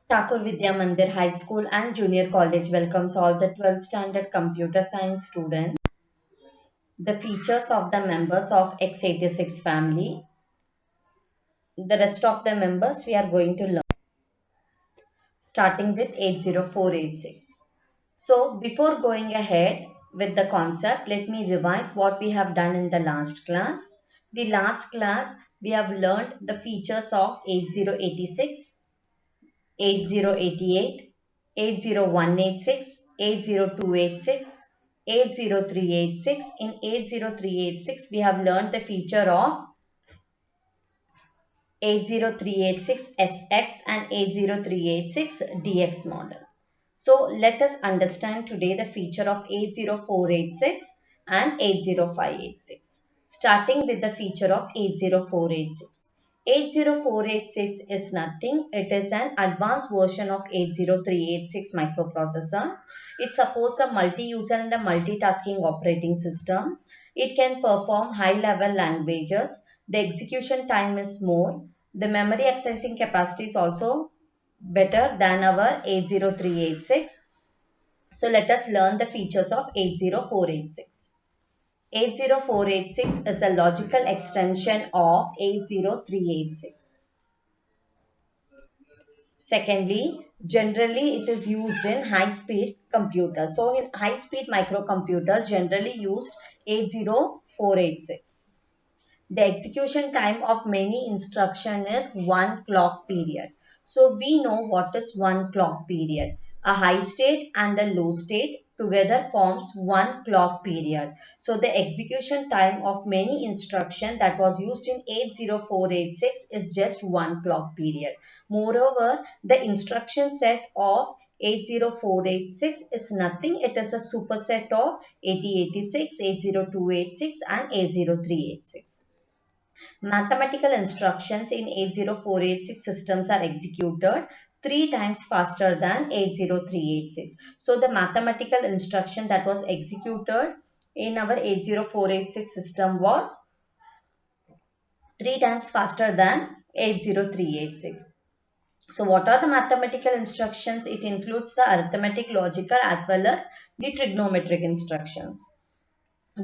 Thakur Vidya Mandir High School and Junior College welcomes all the 12th standard computer science students. The features of the members of X86 family. The rest of the members we are going to learn, starting with 80486. So before going ahead with the concept, let me revise what we have done in the last class. The last class we have learned the features of 8086, 8088, 80186, 80286, 80386. In 80386, we have learned the feature of 80386SX and 80386DX model. So let us understand today the feature of 80486 and 80586. Starting with the feature of 80486. 80486 is nothing. It is an advanced version of 80386 microprocessor. It supports a multi-user and a multitasking operating system. It can perform high-level languages. The execution time is more. The memory accessing capacity is also better than our 80386. So let us learn the features of 80486. 80486 is a logical extension of 80386. Secondly, generally it is used in high-speed computers. So in high-speed microcomputers generally used 80486. The execution time of many instruction is one clock period. So we know what is one clock period. A high state and a low state together forms one clock period. So the execution time of many instruction that was used in 80486 is just one clock period. Moreover, the instruction set of 80486 is nothing. It is a superset of 8086, 80286 and 80386. Mathematical instructions in 80486 systems are executed 3 times faster than 80386. So the mathematical instruction that was executed in our 80486 system was 3 times faster than 80386. So what are the mathematical instructions? It includes the arithmetic, logical as well as the trigonometric instructions,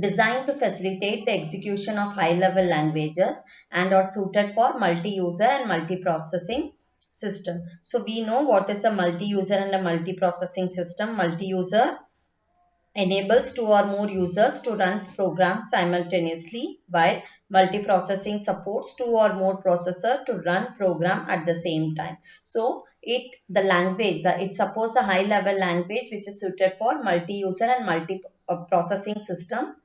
designed to facilitate the execution of high-level languages and are suited for multi-user and multi-processing system. So we know what is a multi-user and a multi-processing system. Multi-user enables two or more users to run programs simultaneously, while multiprocessing supports two or more processors to run program at the same time. So the language that it supports a high level language which is suited for multi-user and multi-processing system.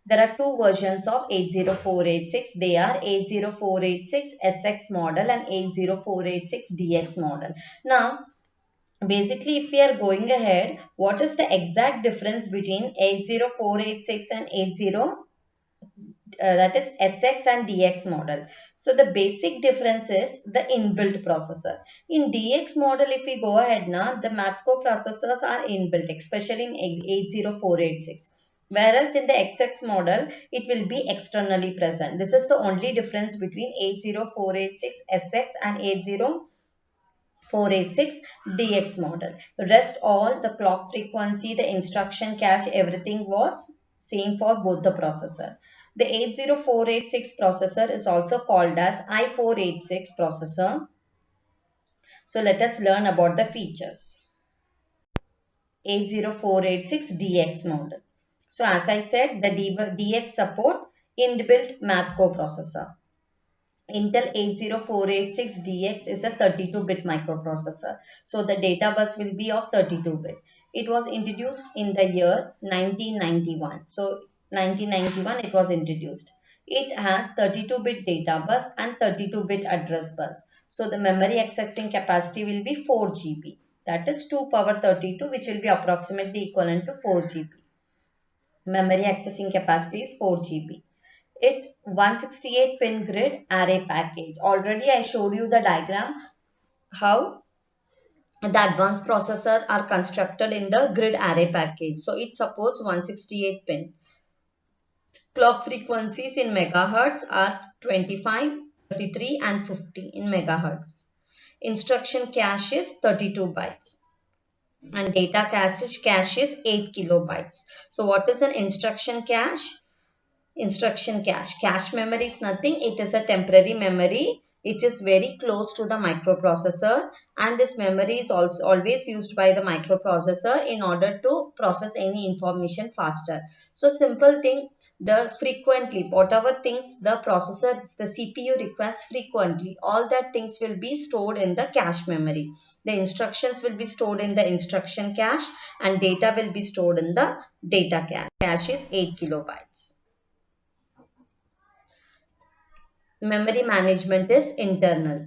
There are two versions of 80486. They are 80486 SX model and 80486 DX model. Now, basically, if we are going ahead, what is the exact difference between 80486 and 80 that is SX and DX model? So the basic difference is the inbuilt processor. In DX model, if we go ahead now, the math core processors are inbuilt, especially in 80486. Whereas in the XX model, it will be externally present. This is the only difference between 80486 SX and 80486 DX model. Rest all the clock frequency, the instruction cache, everything was same for both the processor. The 80486 processor is also called as i486 processor. So let us learn about the features. 80486 DX model. So as I said, the DX support inbuilt math coprocessor. Intel 80486DX is a 32-bit microprocessor. So the data bus will be of 32-bit. It was introduced in the year 1991. So 1991 it was introduced. It has 32-bit data bus and 32-bit address bus. So the memory accessing capacity will be 4 GB. That is 2 power 32, which will be approximately equivalent to 4 GB. Memory accessing capacity is 4 GB. It 168 pin grid array package. Already I showed you the diagram how the advanced processors are constructed in the grid array package. So it supports 168 pin. Clock frequencies in megahertz are 25, 33 and 50 in megahertz. Instruction cache is 32 bytes. And data cache is 8 kilobytes. So what is an instruction cache? Instruction cache. Cache memory is nothing. It is a temporary memory. It is very close to the microprocessor, and this memory is also always used by the microprocessor in order to process any information faster. So simple thing, the frequently whatever things the processor, the CPU requests frequently, all that things will be stored in the cache memory. The instructions will be stored in the instruction cache and data will be stored in the data cache. Cache is 8 kilobytes. Memory management is internal.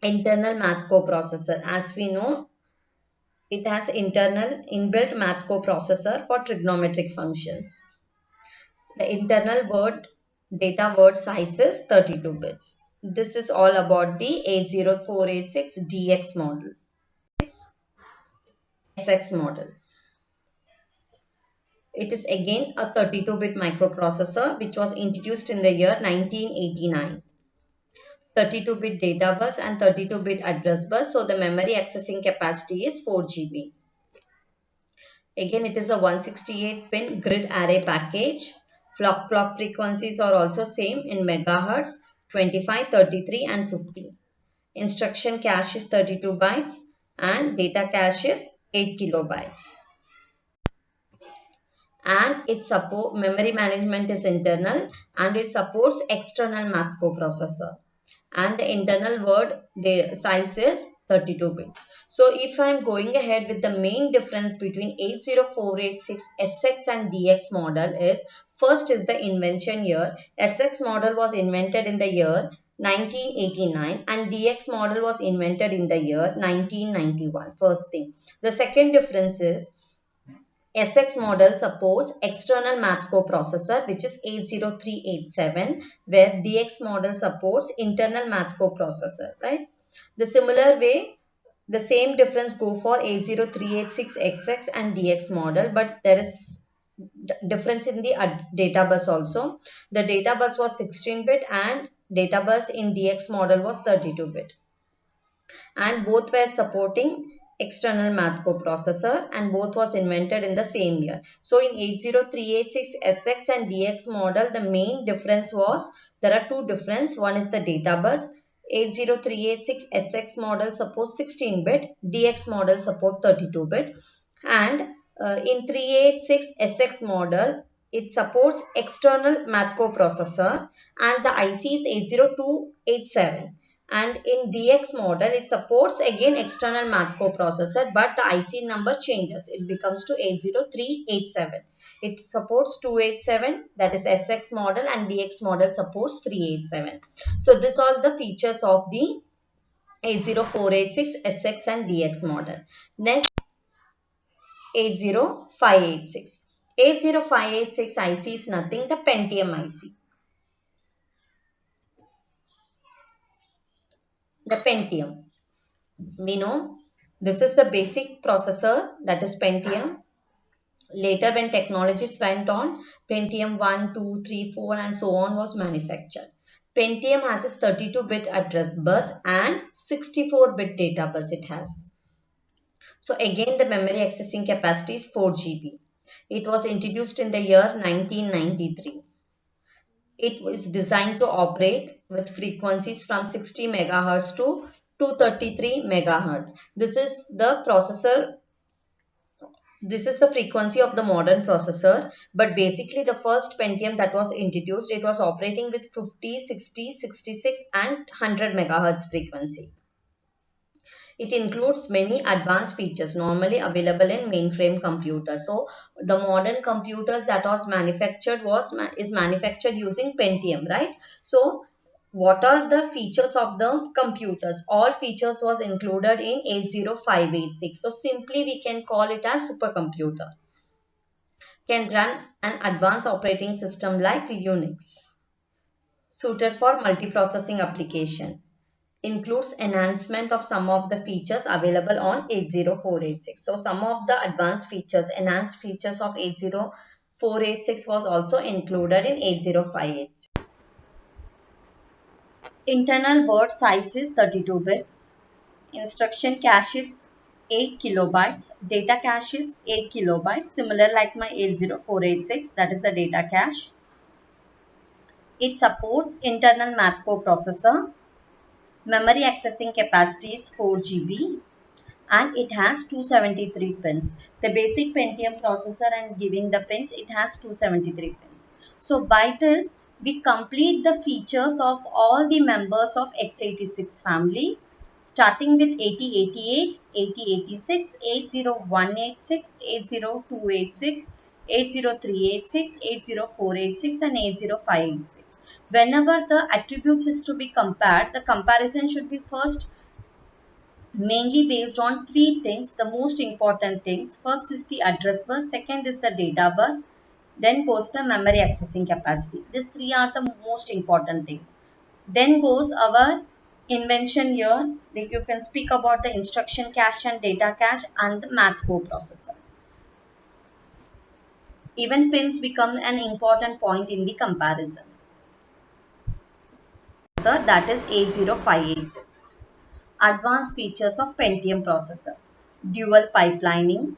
Internal math coprocessor. As we know, it has internal inbuilt math coprocessor for trigonometric functions. The internal data word size is 32 bits. This is all about the 80486 DX model. SX model. It is again a 32-bit microprocessor which was introduced in the year 1989. 32-bit data bus and 32-bit address bus. So the memory accessing capacity is 4 GB. Again, it is a 168-pin grid array package. Clock frequencies are also same in megahertz, 25, 33 and 50. Instruction cache is 32 bytes and data cache is 8 kilobytes. And it supports memory management is internal and it supports external math coprocessor. And the internal word size is 32 bits. So if I am going ahead with the main difference between 80486 SX and DX model is, first is the invention year. SX model was invented in the year 1989 and DX model was invented in the year 1991. First thing. The second difference is SX model supports external math coprocessor which is 80387, where DX model supports internal math coprocessor, right? The similar way, the same difference go for 80386 XX and DX model, but there is difference in the data bus also. The data bus was 16-bit and data bus in DX model was 32-bit. And both were supporting external math coprocessor and both was invented in the same year. So in 80386 SX and DX model, the main difference was, there are two difference. One is the data bus. 80386 SX model supports 16-bit, DX model support 32-bit. And in 386 SX model, it supports external math coprocessor and the IC is 80287. And in DX model, it supports again external math coprocessor, but the IC number changes. It becomes to 80387. It supports 287, that is SX model, and DX model supports 387. So these are the features of the 80486 SX and DX model. Next, 80586. 80586 IC is nothing, the Pentium IC. The Pentium. We know this is the basic processor, that is Pentium. Later when technologies went on, Pentium 1, 2, 3, 4 and so on was manufactured. Pentium has a 32-bit address bus and 64-bit data bus it has. So again the memory accessing capacity is 4 GB. It was introduced in the year 1993. It was designed to operate with frequencies from 60 megahertz to 233 megahertz. This is the processor. This is the frequency of the modern processor, but basically the first Pentium that was introduced, it was operating with 50, 60, 66 and 100 megahertz frequency. It includes many advanced features normally available in mainframe computers. So the modern computers that was manufactured is manufactured using Pentium, right? So what are the features of the computers? All features was included in 80586. So simply we can call it as supercomputer. Can run an advanced operating system like Linux, suited for multiprocessing application. Includes enhancement of some of the features available on 80486. So some of the advanced features, enhanced features of 80486 was also included in 8058. Internal board size is 32 bits. Instruction cache is 8 kilobytes. Data cache is 8 kilobytes. Similar like my 80486, that is the data cache. It supports internal math coprocessor. Memory accessing capacity is 4 GB. And it has 273 pins. The basic Pentium processor and giving the pins, it has 273 pins. So by this, we complete the features of all the members of x86 family, starting with 8088, 8086, 80186, 80286, 80386, 80486 and 80586. Whenever the attributes is to be compared, the comparison should be first mainly based on three things, the most important things. First is the address bus, second is the data bus, then goes the memory accessing capacity. These three are the most important things. Then goes our invention here, like you can speak about the instruction cache and data cache and the math coprocessor. Even pins become an important point in the comparison. So that is 80586. Advanced features of Pentium processor: dual pipelining,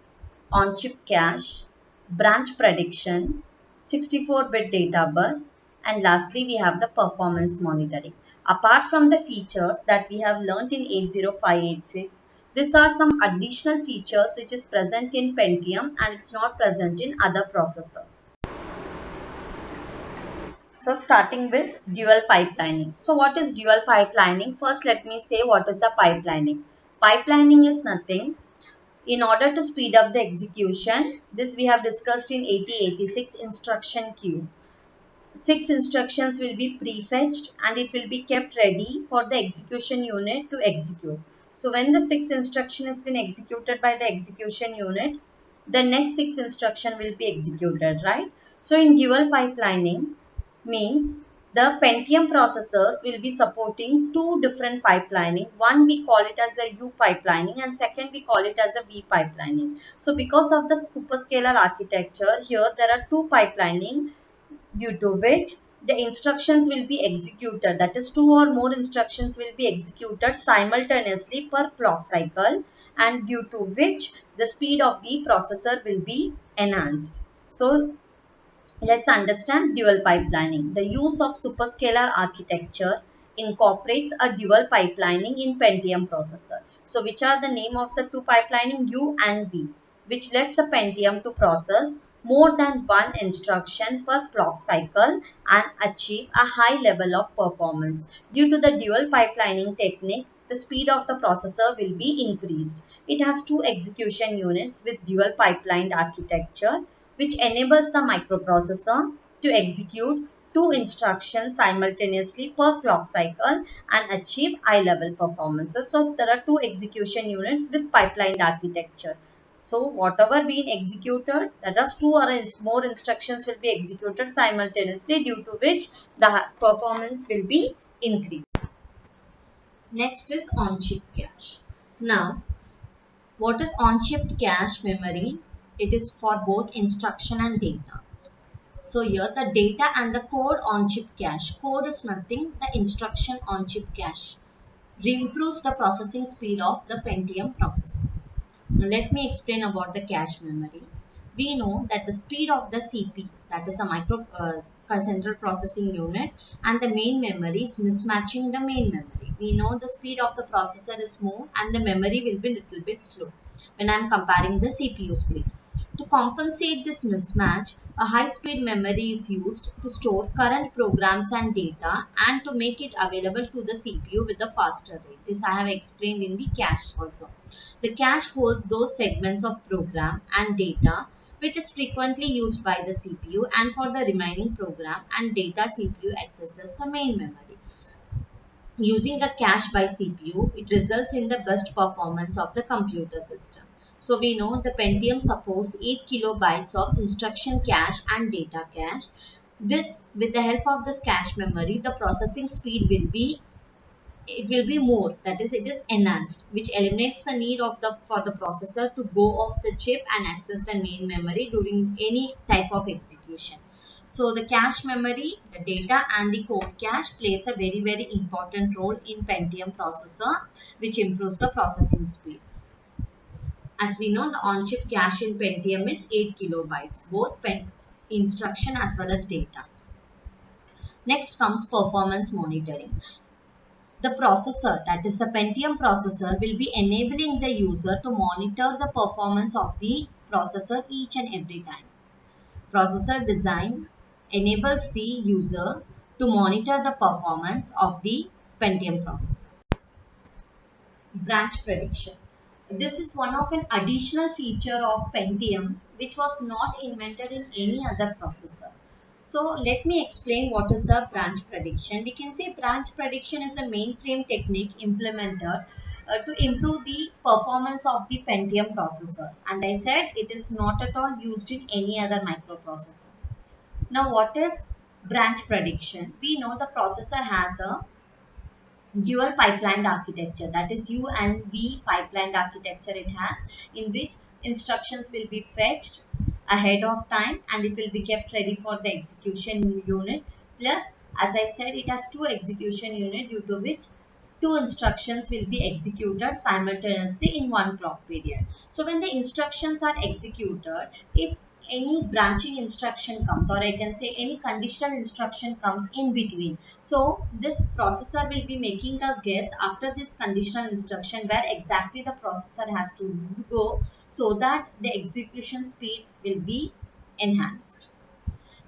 on-chip cache, branch prediction, 64-bit data bus, and lastly we have the performance monitoring. Apart from the features that we have learnt in 80586, these are some additional features which is present in Pentium and it's not present in other processors. So starting with dual pipelining. So what is dual pipelining? First let me say what is the pipelining. Pipelining is nothing. In order to speed up the execution, this we have discussed in 8086 instruction queue. 6 instructions will be prefetched and it will be kept ready for the execution unit to execute. So when the 6 instruction has been executed by the execution unit, the next 6 instruction will be executed, right? So in dual pipelining means the Pentium processors will be supporting two different pipelining. One we call it as the U pipelining and second we call it as a V pipelining. So because of the superscalar architecture, here there are two pipelining, due to which the instructions will be executed, that is two or more instructions will be executed simultaneously per clock cycle, and due to which the speed of the processor will be enhanced. So let's understand dual pipelining. The use of superscalar architecture incorporates a dual pipelining in Pentium processor. So which are the name of the two pipelining, U and V, which lets a Pentium to process more than one instruction per clock cycle and achieve a high level of performance. Due to the dual pipelining technique, the speed of the processor will be increased. It has two execution units with dual pipelined architecture, which enables the microprocessor to execute two instructions simultaneously per clock cycle and achieve high level performances. So there are two execution units with pipelined architecture. So whatever being executed, that is two or more instructions will be executed simultaneously, due to which the performance will be increased. Next is on-chip cache. Now, what is on-chip cache memory? It is for both instruction and data. So here the data and the code on-chip cache. Code is nothing, the instruction on-chip cache improves the processing speed of the Pentium processor. Now let me explain about the cache memory. We know that the speed of the CPU, that is a central processing unit, and the main memory is mismatching the main memory. We know the speed of the processor is more and the memory will be little bit slow when I am comparing the CPU speed. To compensate this mismatch, a high-speed memory is used to store current programs and data and to make it available to the CPU with a faster rate. This I have explained in the cache also. The cache holds those segments of program and data which is frequently used by the CPU, and for the remaining program and data, CPU accesses the main memory. Using a cache by CPU, it results in the best performance of the computer system. So we know the Pentium supports 8 kilobytes of instruction cache and data cache. This, with the help of this cache memory, the processing speed will be more, that is it is enhanced, which eliminates the need of for the processor to go off the chip and access the main memory during any type of execution. So the cache memory, the data and the code cache plays a very important role in Pentium processor, which improves the processing speed. As we know, the on-chip cache in Pentium is 8 kilobytes, both instruction as well as data. Next comes performance monitoring. The processor, that is the Pentium processor, will be enabling the user to monitor the performance of the processor each and every time. Processor design enables the user to monitor the performance of the Pentium processor. Branch prediction. This is one of an additional feature of Pentium which was not invented in any other processor. So let me explain what is a branch prediction. We can say branch prediction is a mainframe technique implemented to improve the performance of the Pentium processor. And I said it is not at all used in any other microprocessor. Now what is branch prediction? We know the processor has a dual pipeline architecture, that is U and V pipeline architecture it has, in which instructions will be fetched ahead of time and it will be kept ready for the execution unit. Plus, as I said, it has two execution unit due to which two instructions will be executed simultaneously in one clock period. So when the instructions are executed, if any branching instruction comes, or I can say any conditional instruction comes in between, so this processor will be making a guess after this conditional instruction where exactly the processor has to go so that the execution speed will be enhanced.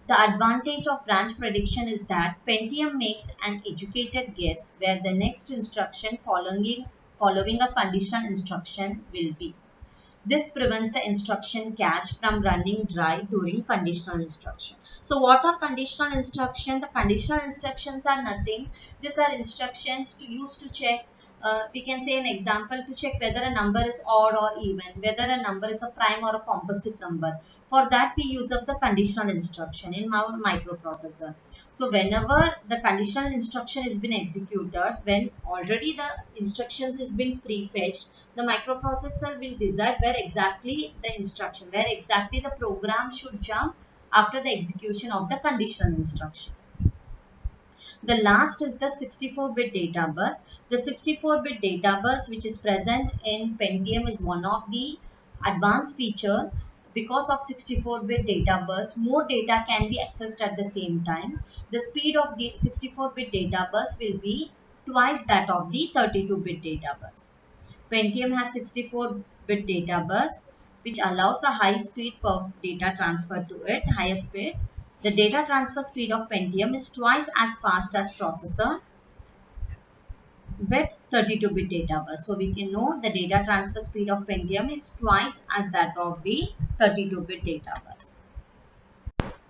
The advantage of branch prediction is that Pentium makes an educated guess where the next instruction following a conditional instruction will be. This prevents the instruction cache from running dry during conditional instruction. So what are conditional instructions? The conditional instructions are nothing. These are instructions to use to check, we can say an example, to check whether a number is odd or even, whether a number is a prime or a composite number. For that we use up the conditional instruction in our microprocessor. So whenever the conditional instruction is been executed, when already the instructions has been prefetched, the microprocessor will decide where exactly the instruction, where exactly the program should jump after the execution of the conditional instruction. The last is the 64-bit data bus. The 64-bit data bus which is present in Pentium is one of the advanced feature. Because of 64-bit data bus, more data can be accessed at the same time. The speed of the 64-bit data bus will be twice that of the 32-bit data bus. Pentium has 64-bit data bus which allows a high speed per data transfer to it, higher speed. The data transfer speed of Pentium is twice as fast as processor with 32-bit data bus. So we can know the data transfer speed of Pentium is twice as that of the 32-bit data bus.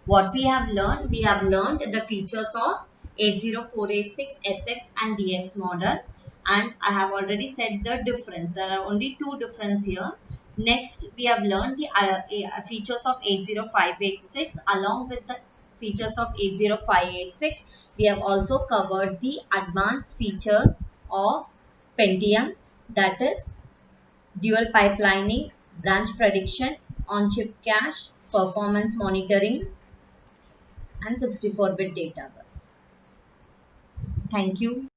What we have learned? We have learned the features of 80486 SX and DX model, and I have already said the difference. There are only two differences here. Next, we have learned the features of 80586 along with the features of 80586. We have also covered the advanced features of Pentium, that is dual pipelining, branch prediction, on-chip cache, performance monitoring, and 64-bit data bus. Thank you.